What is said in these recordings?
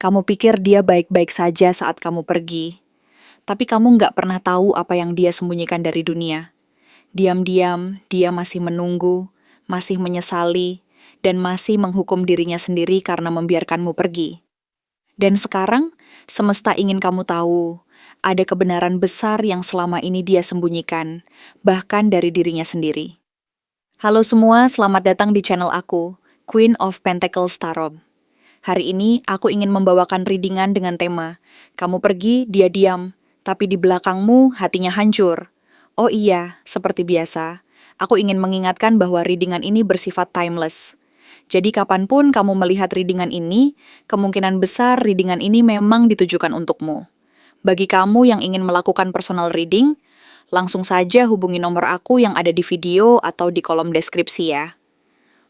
Kamu pikir dia baik-baik saja saat kamu pergi, tapi kamu nggak pernah tahu apa yang dia sembunyikan dari dunia. Diam-diam, dia masih menunggu, masih menyesali, dan masih menghukum dirinya sendiri karena membiarkanmu pergi. Dan sekarang, semesta ingin kamu tahu, ada kebenaran besar yang selama ini dia sembunyikan, bahkan dari dirinya sendiri. Halo semua, selamat datang di channel aku, Queen of Pentacles Tarot. Hari ini aku ingin membawakan readingan dengan tema, kamu pergi, dia diam, tapi di belakangmu hatinya hancur. Oh iya, seperti biasa, aku ingin mengingatkan bahwa readingan ini bersifat timeless. Jadi kapanpun kamu melihat readingan ini, kemungkinan besar readingan ini memang ditujukan untukmu. Bagi kamu yang ingin melakukan personal reading, langsung saja hubungi nomor aku yang ada di video atau di kolom deskripsi ya.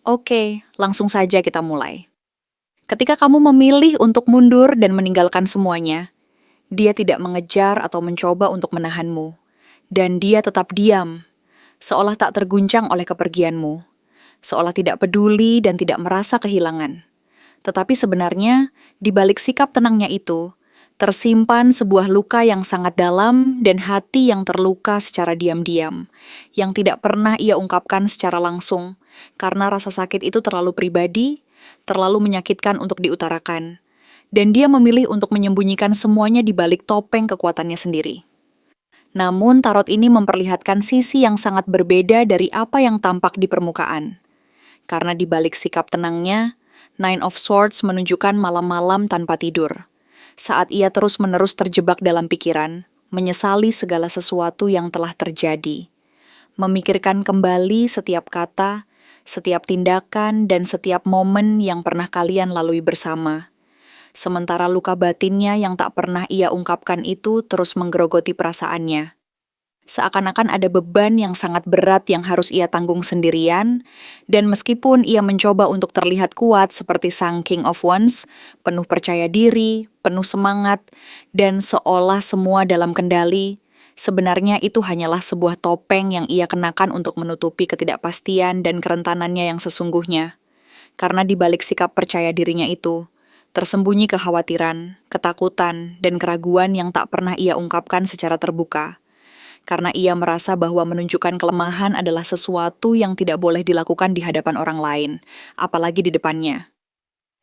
Oke, langsung saja kita mulai. Ketika kamu memilih untuk mundur dan meninggalkan semuanya, dia tidak mengejar atau mencoba untuk menahanmu. Dan dia tetap diam, seolah tak terguncang oleh kepergianmu. Seolah tidak peduli dan tidak merasa kehilangan. Tetapi sebenarnya, di balik sikap tenangnya itu, tersimpan sebuah luka yang sangat dalam dan hati yang terluka secara diam-diam, yang tidak pernah ia ungkapkan secara langsung, karena rasa sakit itu terlalu pribadi, terlalu menyakitkan untuk diutarakan. Dan dia memilih untuk menyembunyikan semuanya di balik topeng kekuatannya sendiri. Namun, tarot ini memperlihatkan sisi yang sangat berbeda dari apa yang tampak di permukaan. Karena di balik sikap tenangnya, Nine of Swords menunjukkan malam-malam tanpa tidur. Saat ia terus-menerus terjebak dalam pikiran, menyesali segala sesuatu yang telah terjadi. Memikirkan kembali setiap kata, setiap tindakan, dan setiap momen yang pernah kalian lalui bersama. Sementara luka batinnya yang tak pernah ia ungkapkan itu terus menggerogoti perasaannya. Seakan-akan ada beban yang sangat berat yang harus ia tanggung sendirian, dan meskipun ia mencoba untuk terlihat kuat seperti sang King of Wands, penuh percaya diri, penuh semangat, dan seolah semua dalam kendali, sebenarnya itu hanyalah sebuah topeng yang ia kenakan untuk menutupi ketidakpastian dan kerentanannya yang sesungguhnya. Karena di balik sikap percaya dirinya itu, tersembunyi kekhawatiran, ketakutan, dan keraguan yang tak pernah ia ungkapkan secara terbuka. Karena ia merasa bahwa menunjukkan kelemahan adalah sesuatu yang tidak boleh dilakukan di hadapan orang lain, apalagi di depannya.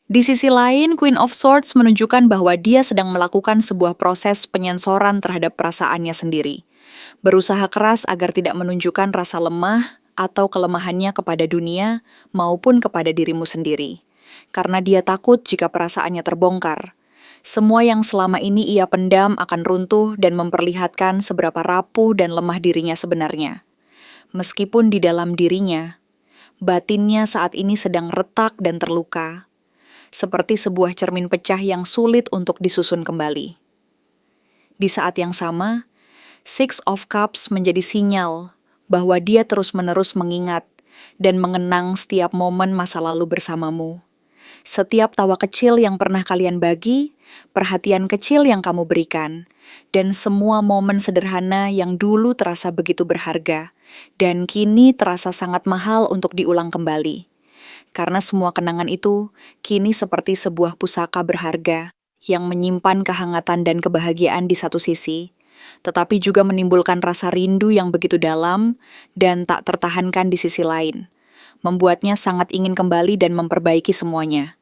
Di sisi lain, Queen of Swords menunjukkan bahwa dia sedang melakukan sebuah proses penyensoran terhadap perasaannya sendiri. Berusaha keras agar tidak menunjukkan rasa lemah atau kelemahannya kepada dunia maupun kepada dirimu sendiri. Karena dia takut jika perasaannya terbongkar. Semua yang selama ini ia pendam akan runtuh dan memperlihatkan seberapa rapuh dan lemah dirinya sebenarnya. Meskipun di dalam dirinya, batinnya saat ini sedang retak dan terluka, seperti sebuah cermin pecah yang sulit untuk disusun kembali. Di saat yang sama, Six of Cups menjadi sinyal bahwa dia terus-menerus mengingat dan mengenang setiap momen masa lalu bersamamu. Setiap tawa kecil yang pernah kalian bagi, perhatian kecil yang kamu berikan, dan semua momen sederhana yang dulu terasa begitu berharga, dan kini terasa sangat mahal untuk diulang kembali. Karena semua kenangan itu, kini seperti sebuah pusaka berharga, yang menyimpan kehangatan dan kebahagiaan di satu sisi, tetapi juga menimbulkan rasa rindu yang begitu dalam, dan tak tertahankan di sisi lain. Membuatnya sangat ingin kembali dan memperbaiki semuanya.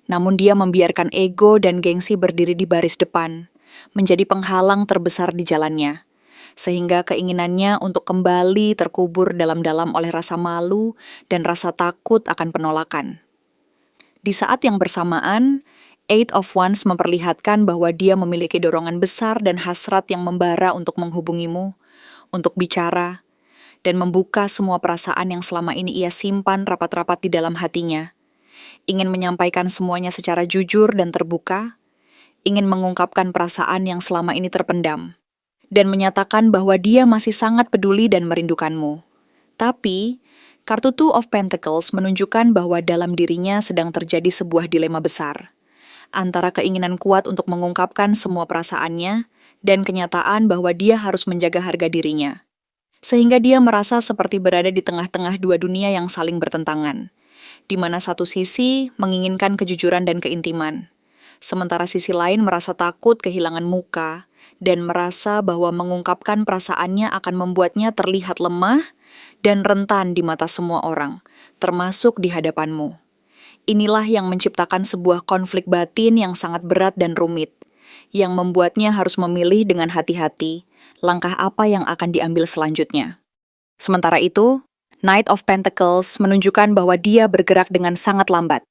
Namun dia membiarkan ego dan gengsi berdiri di baris depan, menjadi penghalang terbesar di jalannya. Sehingga keinginannya untuk kembali terkubur dalam-dalam oleh rasa malu dan rasa takut akan penolakan. Di saat yang bersamaan, Eight of Wands memperlihatkan bahwa dia memiliki dorongan besar dan hasrat yang membara untuk menghubungimu, untuk bicara, dan membuka semua perasaan yang selama ini ia simpan rapat-rapat di dalam hatinya. Ingin menyampaikan semuanya secara jujur dan terbuka, ingin mengungkapkan perasaan yang selama ini terpendam, dan menyatakan bahwa dia masih sangat peduli dan merindukanmu. Tapi, kartu Two of Pentacles menunjukkan bahwa dalam dirinya sedang terjadi sebuah dilema besar, antara keinginan kuat untuk mengungkapkan semua perasaannya, dan kenyataan bahwa dia harus menjaga harga dirinya. Sehingga dia merasa seperti berada di tengah-tengah dua dunia yang saling bertentangan, di mana satu sisi menginginkan kejujuran dan keintiman, Sementara sisi lain merasa takut kehilangan muka dan merasa bahwa mengungkapkan perasaannya akan membuatnya terlihat lemah dan rentan di mata semua orang, termasuk di hadapanmu. Inilah yang menciptakan sebuah konflik batin yang sangat berat dan rumit, yang membuatnya harus memilih dengan hati-hati langkah apa yang akan diambil selanjutnya. Sementara itu, Knight of Pentacles menunjukkan bahwa dia bergerak dengan sangat lambat,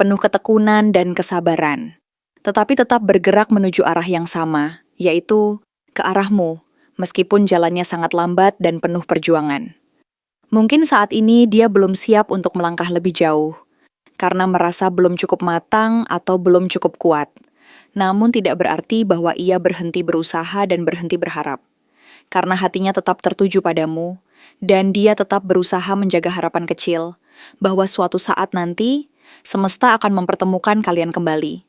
penuh ketekunan dan kesabaran, tetapi tetap bergerak menuju arah yang sama, yaitu ke arahmu, meskipun jalannya sangat lambat dan penuh perjuangan. Mungkin saat ini dia belum siap untuk melangkah lebih jauh, karena merasa belum cukup matang atau belum cukup kuat. Namun tidak berarti bahwa ia berhenti berusaha dan berhenti berharap. Karena hatinya tetap tertuju padamu, dan dia tetap berusaha menjaga harapan kecil, bahwa suatu saat nanti, semesta akan mempertemukan kalian kembali,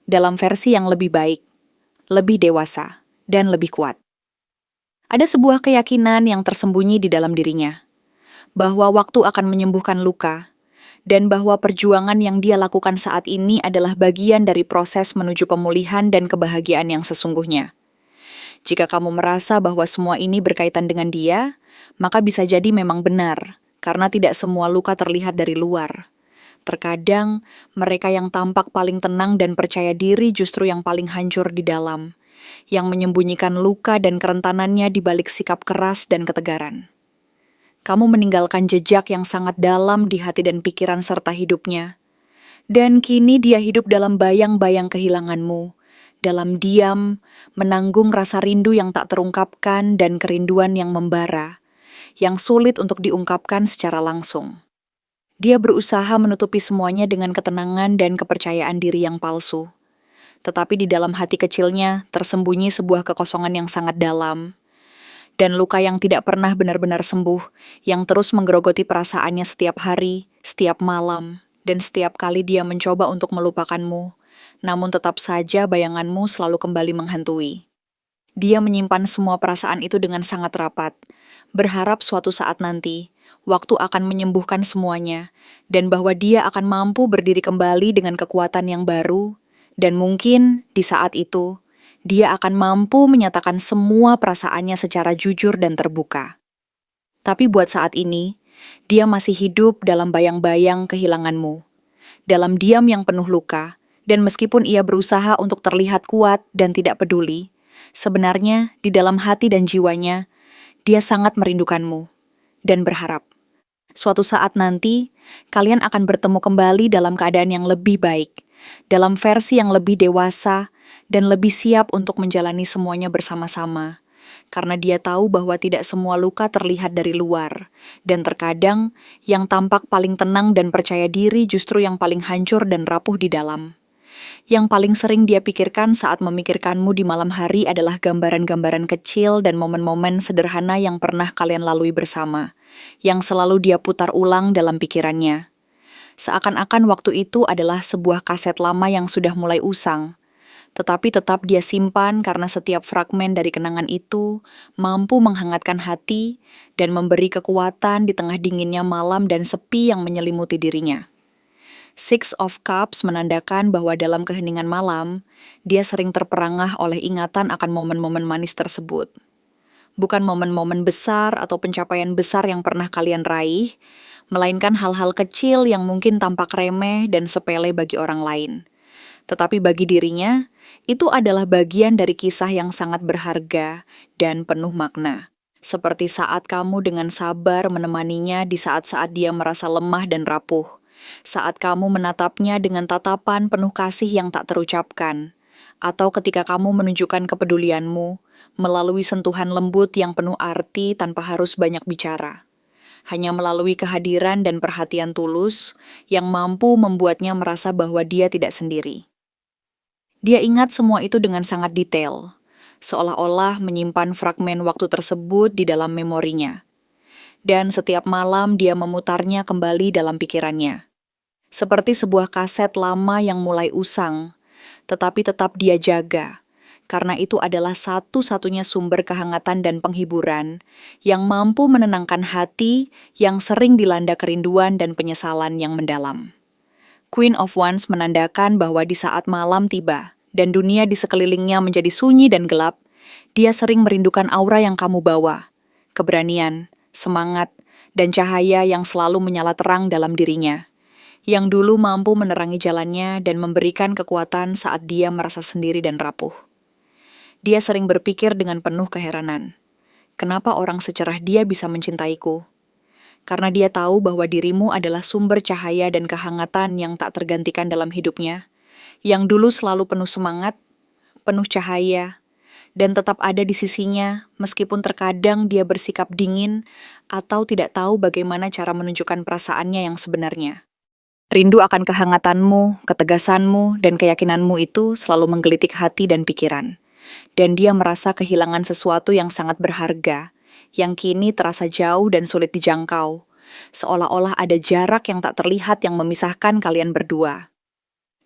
dalam versi yang lebih baik, lebih dewasa, dan lebih kuat. Ada sebuah keyakinan yang tersembunyi di dalam dirinya, bahwa waktu akan menyembuhkan luka, dan bahwa perjuangan yang dia lakukan saat ini adalah bagian dari proses menuju pemulihan dan kebahagiaan yang sesungguhnya. Jika kamu merasa bahwa semua ini berkaitan dengan dia, maka bisa jadi memang benar, karena tidak semua luka terlihat dari luar. Terkadang, mereka yang tampak paling tenang dan percaya diri justru yang paling hancur di dalam, yang menyembunyikan luka dan kerentanannya di balik sikap keras dan ketegaran. Kamu meninggalkan jejak yang sangat dalam di hati dan pikiran serta hidupnya. Dan kini dia hidup dalam bayang-bayang kehilanganmu, dalam diam, menanggung rasa rindu yang tak terungkapkan dan kerinduan yang membara, yang sulit untuk diungkapkan secara langsung. Dia berusaha menutupi semuanya dengan ketenangan dan kepercayaan diri yang palsu. Tetapi di dalam hati kecilnya tersembunyi sebuah kekosongan yang sangat dalam, dan luka yang tidak pernah benar-benar sembuh, yang terus menggerogoti perasaannya setiap hari, setiap malam, dan setiap kali dia mencoba untuk melupakanmu, namun tetap saja bayanganmu selalu kembali menghantui. Dia menyimpan semua perasaan itu dengan sangat rapat, berharap suatu saat nanti, waktu akan menyembuhkan semuanya, dan bahwa dia akan mampu berdiri kembali dengan kekuatan yang baru, dan mungkin di saat itu, dia akan mampu menyatakan semua perasaannya secara jujur dan terbuka. Tapi buat saat ini, dia masih hidup dalam bayang-bayang kehilanganmu, dalam diam yang penuh luka, dan meskipun ia berusaha untuk terlihat kuat dan tidak peduli, sebenarnya di dalam hati dan jiwanya, dia sangat merindukanmu dan berharap suatu saat nanti, kalian akan bertemu kembali dalam keadaan yang lebih baik, dalam versi yang lebih dewasa, dan lebih siap untuk menjalani semuanya bersama-sama. Karena dia tahu bahwa tidak semua luka terlihat dari luar, dan terkadang yang tampak paling tenang dan percaya diri justru yang paling hancur dan rapuh di dalam. Yang paling sering dia pikirkan saat memikirkanmu di malam hari adalah gambaran-gambaran kecil dan momen-momen sederhana yang pernah kalian lalui bersama, yang selalu dia putar ulang dalam pikirannya. Seakan-akan waktu itu adalah sebuah kaset lama yang sudah mulai usang, tetapi tetap dia simpan karena setiap fragmen dari kenangan itu mampu menghangatkan hati dan memberi kekuatan di tengah dinginnya malam dan sepi yang menyelimuti dirinya. Six of Cups menandakan bahwa dalam keheningan malam, dia sering terperangah oleh ingatan akan momen-momen manis tersebut. Bukan momen-momen besar atau pencapaian besar yang pernah kalian raih, melainkan hal-hal kecil yang mungkin tampak remeh dan sepele bagi orang lain. Tetapi bagi dirinya, itu adalah bagian dari kisah yang sangat berharga dan penuh makna. Seperti saat kamu dengan sabar menemaninya di saat-saat dia merasa lemah dan rapuh. Saat kamu menatapnya dengan tatapan penuh kasih yang tak terucapkan. Atau ketika kamu menunjukkan kepedulianmu melalui sentuhan lembut yang penuh arti tanpa harus banyak bicara. Hanya melalui kehadiran dan perhatian tulus yang mampu membuatnya merasa bahwa dia tidak sendiri. Dia ingat semua itu dengan sangat detail, seolah-olah menyimpan fragmen waktu tersebut di dalam memorinya. Dan setiap malam dia memutarnya kembali dalam pikirannya. Seperti sebuah kaset lama yang mulai usang, tetapi tetap dia jaga, karena itu adalah satu-satunya sumber kehangatan dan penghiburan yang mampu menenangkan hati yang sering dilanda kerinduan dan penyesalan yang mendalam. Queen of Wands menandakan bahwa di saat malam tiba dan dunia di sekelilingnya menjadi sunyi dan gelap, dia sering merindukan aura yang kamu bawa, keberanian, semangat, dan cahaya yang selalu menyala terang dalam dirinya, yang dulu mampu menerangi jalannya dan memberikan kekuatan saat dia merasa sendiri dan rapuh. Dia sering berpikir dengan penuh keheranan, kenapa orang secerah dia bisa mencintaiku? Karena dia tahu bahwa dirimu adalah sumber cahaya dan kehangatan yang tak tergantikan dalam hidupnya, yang dulu selalu penuh semangat, penuh cahaya, dan tetap ada di sisinya meskipun terkadang dia bersikap dingin atau tidak tahu bagaimana cara menunjukkan perasaannya yang sebenarnya. Rindu akan kehangatanmu, ketegasanmu, dan keyakinanmu itu selalu menggelitik hati dan pikiran. Dan dia merasa kehilangan sesuatu yang sangat berharga, yang kini terasa jauh dan sulit dijangkau, seolah-olah ada jarak yang tak terlihat yang memisahkan kalian berdua.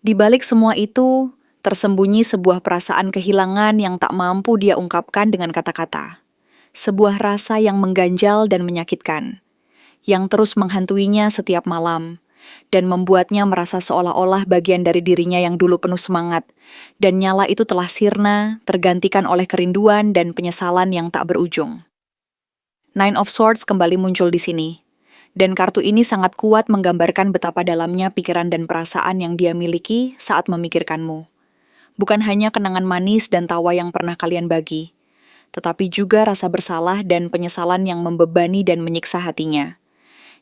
Di balik semua itu, tersembunyi sebuah perasaan kehilangan yang tak mampu dia ungkapkan dengan kata-kata. Sebuah rasa yang mengganjal dan menyakitkan, yang terus menghantuinya setiap malam, dan membuatnya merasa seolah-olah bagian dari dirinya yang dulu penuh semangat, dan nyala itu telah sirna, tergantikan oleh kerinduan dan penyesalan yang tak berujung. Nine of Swords kembali muncul di sini. Dan kartu ini sangat kuat menggambarkan betapa dalamnya pikiran dan perasaan yang dia miliki saat memikirkanmu. Bukan hanya kenangan manis dan tawa yang pernah kalian bagi, tetapi juga rasa bersalah dan penyesalan yang membebani dan menyiksa hatinya,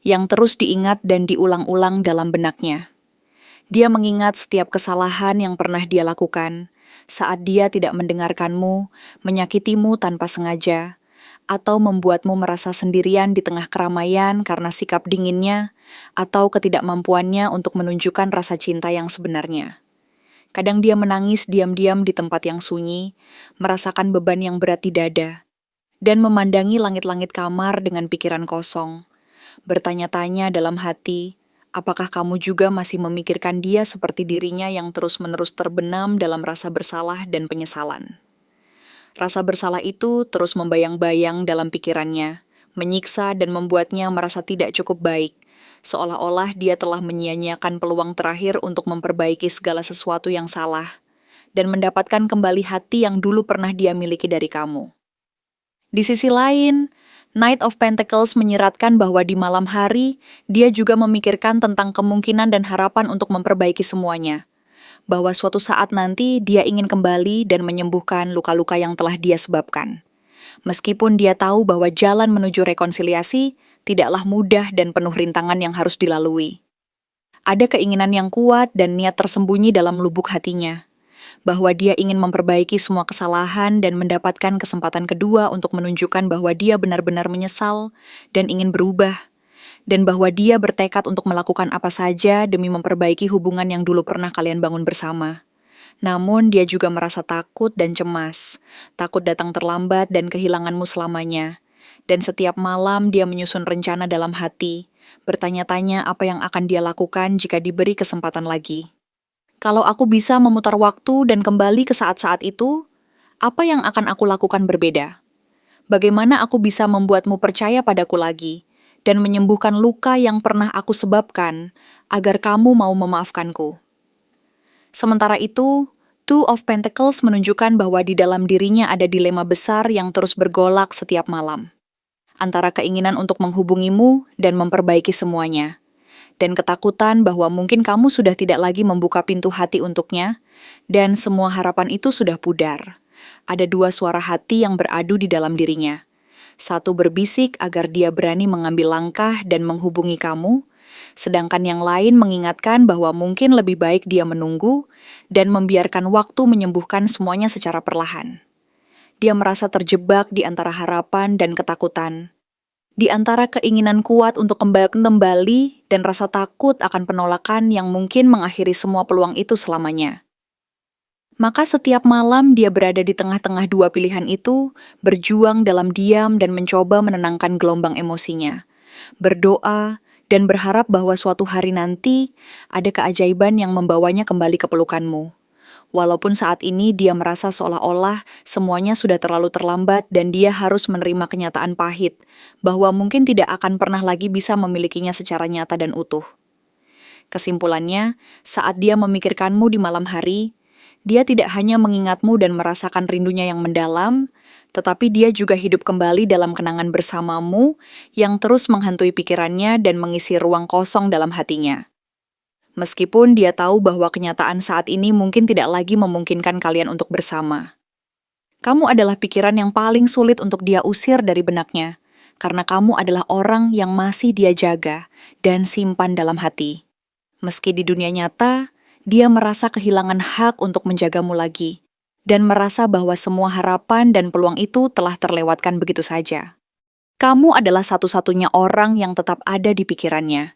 yang terus diingat dan diulang-ulang dalam benaknya. Dia mengingat setiap kesalahan yang pernah dia lakukan, saat dia tidak mendengarkanmu, menyakitimu tanpa sengaja, atau membuatmu merasa sendirian di tengah keramaian karena sikap dinginnya atau ketidakmampuannya untuk menunjukkan rasa cinta yang sebenarnya. Kadang dia menangis diam-diam di tempat yang sunyi, merasakan beban yang berat di dada, dan memandangi langit-langit kamar dengan pikiran kosong, bertanya-tanya dalam hati, apakah kamu juga masih memikirkan dia seperti dirinya yang terus-menerus terbenam dalam rasa bersalah dan penyesalan. Rasa bersalah itu terus membayang-bayang dalam pikirannya, menyiksa dan membuatnya merasa tidak cukup baik, seolah-olah dia telah menyia-nyiakan peluang terakhir untuk memperbaiki segala sesuatu yang salah, dan mendapatkan kembali hati yang dulu pernah dia miliki dari kamu. Di sisi lain, Knight of Pentacles menyeratkan bahwa di malam hari, dia juga memikirkan tentang kemungkinan dan harapan untuk memperbaiki semuanya. Bahwa suatu saat nanti dia ingin kembali dan menyembuhkan luka-luka yang telah dia sebabkan. Meskipun dia tahu bahwa jalan menuju rekonsiliasi tidaklah mudah dan penuh rintangan yang harus dilalui. Ada keinginan yang kuat dan niat tersembunyi dalam lubuk hatinya, bahwa dia ingin memperbaiki semua kesalahan dan mendapatkan kesempatan kedua untuk menunjukkan bahwa dia benar-benar menyesal dan ingin berubah, dan bahwa dia bertekad untuk melakukan apa saja demi memperbaiki hubungan yang dulu pernah kalian bangun bersama. Namun dia juga merasa takut dan cemas, takut datang terlambat dan kehilanganmu selamanya. Dan setiap malam dia menyusun rencana dalam hati, bertanya-tanya apa yang akan dia lakukan jika diberi kesempatan lagi. Kalau aku bisa memutar waktu dan kembali ke saat-saat itu, apa yang akan aku lakukan berbeda? Bagaimana aku bisa membuatmu percaya padaku lagi? Dan menyembuhkan luka yang pernah aku sebabkan, agar kamu mau memaafkanku. Sementara itu, Two of Pentacles menunjukkan bahwa di dalam dirinya ada dilema besar yang terus bergolak setiap malam. Antara keinginan untuk menghubungimu dan memperbaiki semuanya, dan ketakutan bahwa mungkin kamu sudah tidak lagi membuka pintu hati untuknya, dan semua harapan itu sudah pudar. Ada dua suara hati yang beradu di dalam dirinya. Satu berbisik agar dia berani mengambil langkah dan menghubungi kamu, sedangkan yang lain mengingatkan bahwa mungkin lebih baik dia menunggu dan membiarkan waktu menyembuhkan semuanya secara perlahan. Dia merasa terjebak di antara harapan dan ketakutan, di antara keinginan kuat untuk kembali dan rasa takut akan penolakan yang mungkin mengakhiri semua peluang itu selamanya. Maka setiap malam dia berada di tengah-tengah dua pilihan itu, berjuang dalam diam dan mencoba menenangkan gelombang emosinya. Berdoa dan berharap bahwa suatu hari nanti ada keajaiban yang membawanya kembali ke pelukanmu. Walaupun saat ini dia merasa seolah-olah semuanya sudah terlalu terlambat dan dia harus menerima kenyataan pahit, bahwa mungkin tidak akan pernah lagi bisa memilikinya secara nyata dan utuh. Kesimpulannya, saat dia memikirkanmu di malam hari, dia tidak hanya mengingatmu dan merasakan rindunya yang mendalam, tetapi dia juga hidup kembali dalam kenangan bersamamu yang terus menghantui pikirannya dan mengisi ruang kosong dalam hatinya. Meskipun dia tahu bahwa kenyataan saat ini mungkin tidak lagi memungkinkan kalian untuk bersama. Kamu adalah pikiran yang paling sulit untuk dia usir dari benaknya, karena kamu adalah orang yang masih dia jaga dan simpan dalam hati. Meski di dunia nyata, dia merasa kehilangan hak untuk menjagamu lagi, dan merasa bahwa semua harapan dan peluang itu telah terlewatkan begitu saja. Kamu adalah satu-satunya orang yang tetap ada di pikirannya,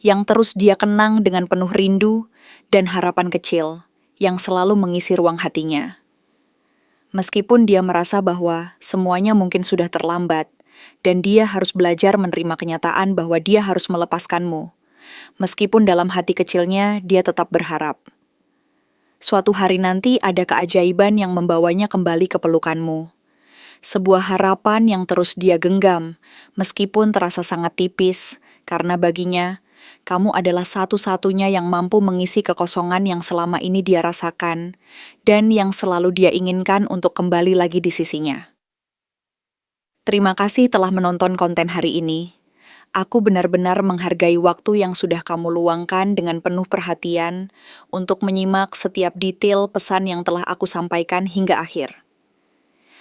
yang terus dia kenang dengan penuh rindu dan harapan kecil, yang selalu mengisi ruang hatinya. Meskipun dia merasa bahwa semuanya mungkin sudah terlambat, dan dia harus belajar menerima kenyataan bahwa dia harus melepaskanmu, meskipun dalam hati kecilnya dia tetap berharap. Suatu hari nanti ada keajaiban yang membawanya kembali ke pelukanmu. Sebuah harapan yang terus dia genggam, meskipun terasa sangat tipis, karena baginya, kamu adalah satu-satunya yang mampu mengisi kekosongan yang selama ini dia rasakan, dan yang selalu dia inginkan untuk kembali lagi di sisinya. Terima kasih telah menonton konten hari ini. Aku benar-benar menghargai waktu yang sudah kamu luangkan dengan penuh perhatian untuk menyimak setiap detail pesan yang telah aku sampaikan hingga akhir.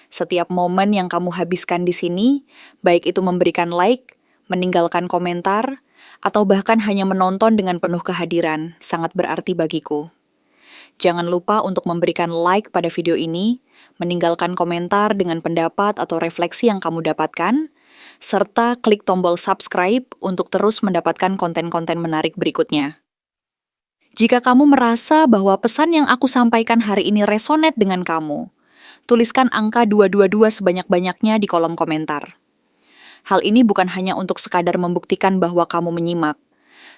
Setiap momen yang kamu habiskan di sini, baik itu memberikan like, meninggalkan komentar, atau bahkan hanya menonton dengan penuh kehadiran, sangat berarti bagiku. Jangan lupa untuk memberikan like pada video ini, meninggalkan komentar dengan pendapat atau refleksi yang kamu dapatkan, serta klik tombol subscribe untuk terus mendapatkan konten-konten menarik berikutnya. Jika kamu merasa bahwa pesan yang aku sampaikan hari ini resonate dengan kamu, tuliskan angka 222 sebanyak-banyaknya di kolom komentar. Hal ini bukan hanya untuk sekadar membuktikan bahwa kamu menyimak,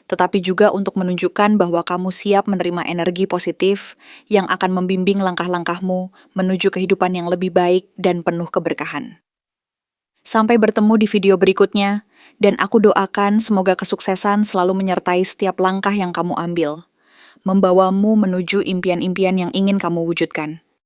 tetapi juga untuk menunjukkan bahwa kamu siap menerima energi positif yang akan membimbing langkah-langkahmu menuju kehidupan yang lebih baik dan penuh keberkahan. Sampai bertemu di video berikutnya, dan aku doakan semoga kesuksesan selalu menyertai setiap langkah yang kamu ambil, membawamu menuju impian-impian yang ingin kamu wujudkan.